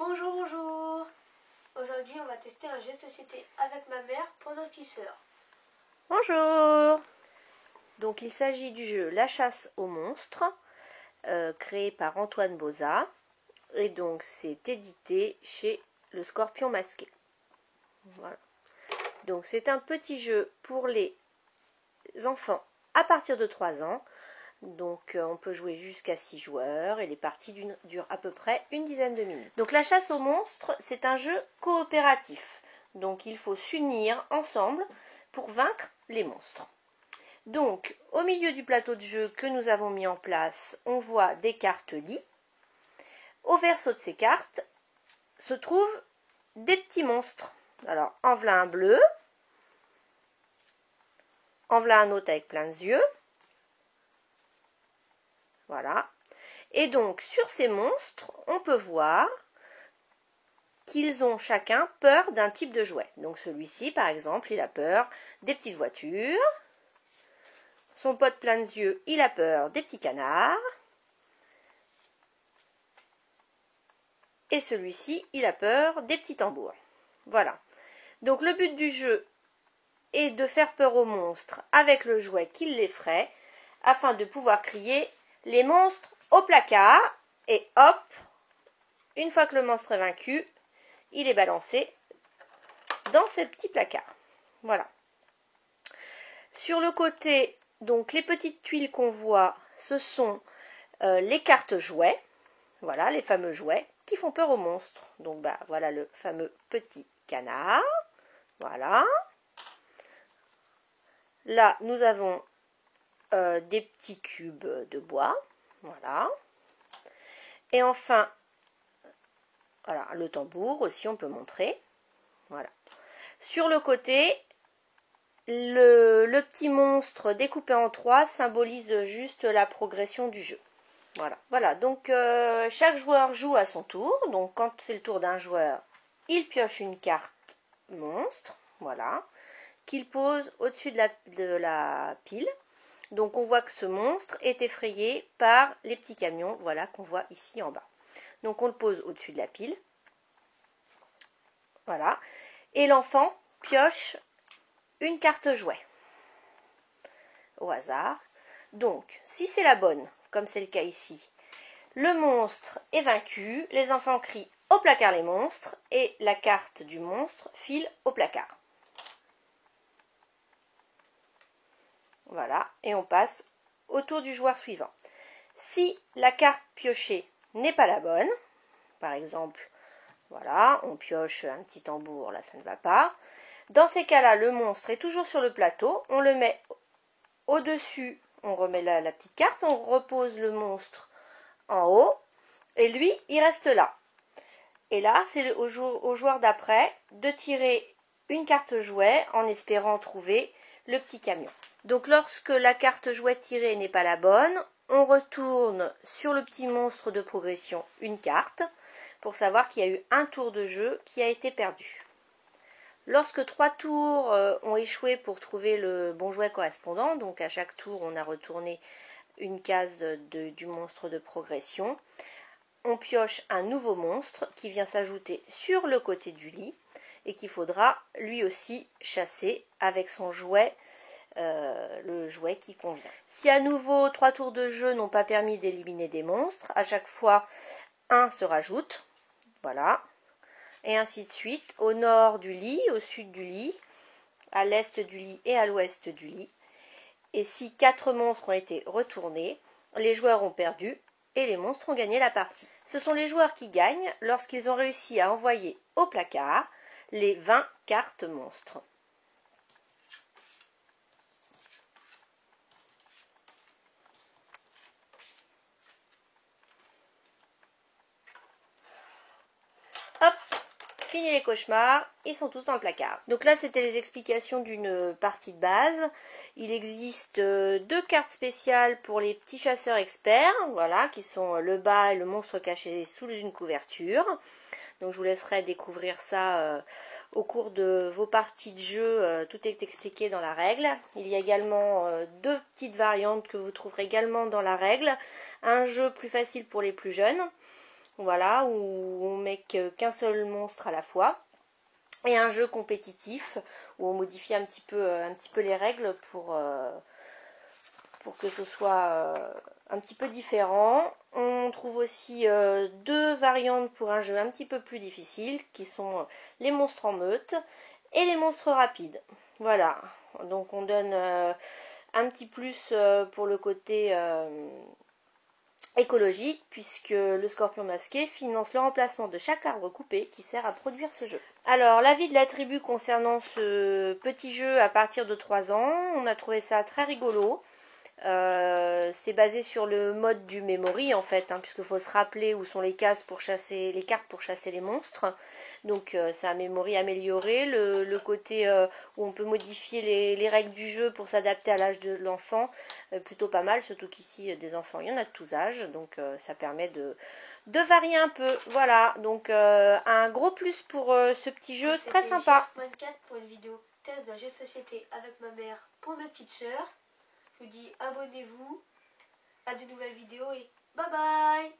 Bonjour, bonjour. Aujourd'hui, on va tester un jeu de société avec ma mère pour nos petites sœurs. Bonjour. Donc il s'agit du jeu La chasse aux monstres, créé par Antoine Bauza. Et donc c'est édité chez Le Scorpion Masqué. Voilà. Donc c'est un petit jeu pour les enfants à partir de 3 ans. Donc on peut jouer jusqu'à 6 joueurs et les parties durent à peu près une dizaine de minutes. Donc la chasse aux monstres, c'est un jeu coopératif. Donc il faut s'unir ensemble pour vaincre les monstres. Donc au milieu du plateau de jeu que nous avons mis en place, on voit des cartes lits. Au verso de ces cartes se trouvent des petits monstres. Alors en voilà un bleu, en voilà un autre avec plein de yeux. Voilà. Et donc, sur ces monstres, on peut voir qu'ils ont chacun peur d'un type de jouet. Donc, celui-ci, par exemple, il a peur des petites voitures. Son pote plein de yeux, il a peur des petits canards. Et celui-ci, il a peur des petits tambours. Voilà. Donc, le but du jeu est de faire peur aux monstres avec le jouet qui l'effraie, afin de pouvoir crier « Les monstres au placard !» et hop, une fois que le monstre est vaincu, il est balancé dans ce petit placard. Voilà. Sur le côté, donc les petites tuiles qu'on voit, ce sont les cartes jouets. Voilà, les fameux jouets qui font peur aux monstres. Donc voilà le fameux petit canard. Voilà. Là, nous avons des petits cubes de bois. Voilà. Et enfin, voilà, le tambour aussi, on peut montrer. Voilà. Sur le côté, le petit monstre découpé en 3 symbolise juste la progression du jeu. Voilà. Voilà, donc chaque joueur joue à son tour. Donc quand c'est le tour d'un joueur, il pioche une carte monstre. Voilà. Qu'il pose au-dessus de la pile. Donc on voit que ce monstre est effrayé par les petits camions, voilà, qu'on voit ici en bas. Donc on le pose au-dessus de la pile. Voilà. Et l'enfant pioche une carte jouet. Au hasard. Donc, si c'est la bonne, comme c'est le cas ici, le monstre est vaincu, les enfants crient « Au placard les monstres » et la carte du monstre file au placard. Voilà, et on passe au tour du joueur suivant. Si la carte piochée n'est pas la bonne, par exemple, voilà, on pioche un petit tambour, là ça ne va pas. Dans ces cas-là, le monstre est toujours sur le plateau, on le met au-dessus, on remet la petite carte, on repose le monstre en haut, et lui, il reste là. Et là, c'est au joueur d'après de tirer une carte jouet en espérant trouver le petit camion. Donc lorsque la carte jouet tirée n'est pas la bonne, on retourne sur le petit monstre de progression une carte pour savoir qu'il y a eu un tour de jeu qui a été perdu. Lorsque 3 tours ont échoué pour trouver le bon jouet correspondant, donc à chaque tour on a retourné une case du monstre de progression, on pioche un nouveau monstre qui vient s'ajouter sur le côté du lit et qu'il faudra lui aussi chasser avec son jouet, le jouet qui convient. Si à nouveau 3 tours de jeu n'ont pas permis d'éliminer des monstres, à chaque fois un se rajoute, voilà, et ainsi de suite, au nord du lit, au sud du lit, à l'est du lit et à l'ouest du lit. Et si 4 monstres ont été retournés, les joueurs ont perdu et les monstres ont gagné la partie. Ce sont les joueurs qui gagnent lorsqu'ils ont réussi à envoyer au placard les 20 cartes monstres. Hop, fini les cauchemars, ils sont tous dans le placard. Donc là, c'était les explications d'une partie de base. Il existe 2 cartes spéciales pour les petits chasseurs experts, voilà, qui sont le bas et le monstre caché sous une couverture. Donc je vous laisserai découvrir ça au cours de vos parties de jeu. Tout est expliqué dans la règle. Il y a également 2 petites variantes que vous trouverez également dans la règle. Un jeu plus facile pour les plus jeunes. Voilà, où on met qu'un seul monstre à la fois. Et un jeu compétitif où on modifie un petit peu les règles pour que ce soit un petit peu différent. On trouve aussi deux variantes pour un jeu un petit peu plus difficile qui sont les monstres en meute et les monstres rapides. Voilà, donc on donne un petit plus pour le côté écologique puisque le scorpion masqué finance le remplacement de chaque arbre coupé qui sert à produire ce jeu. Alors l'avis de la tribu concernant ce petit jeu à partir de 3 ans, on a trouvé ça très rigolo. C'est basé sur le mode du memory en fait, puisqu'il faut se rappeler où sont les cartes pour chasser les monstres. Donc c'est un memory amélioré. Le côté où on peut modifier les règles du jeu pour s'adapter à l'âge de l'enfant, plutôt pas mal, surtout qu'ici des enfants il y en a de tous âges, donc ça permet de varier un peu. Voilà, donc un gros plus pour ce petit jeu très sympa. 24 pour une vidéo test d'un jeu de société avec ma mère pour mes petites sœurs. Je vous dis abonnez-vous à de nouvelles vidéos et bye bye.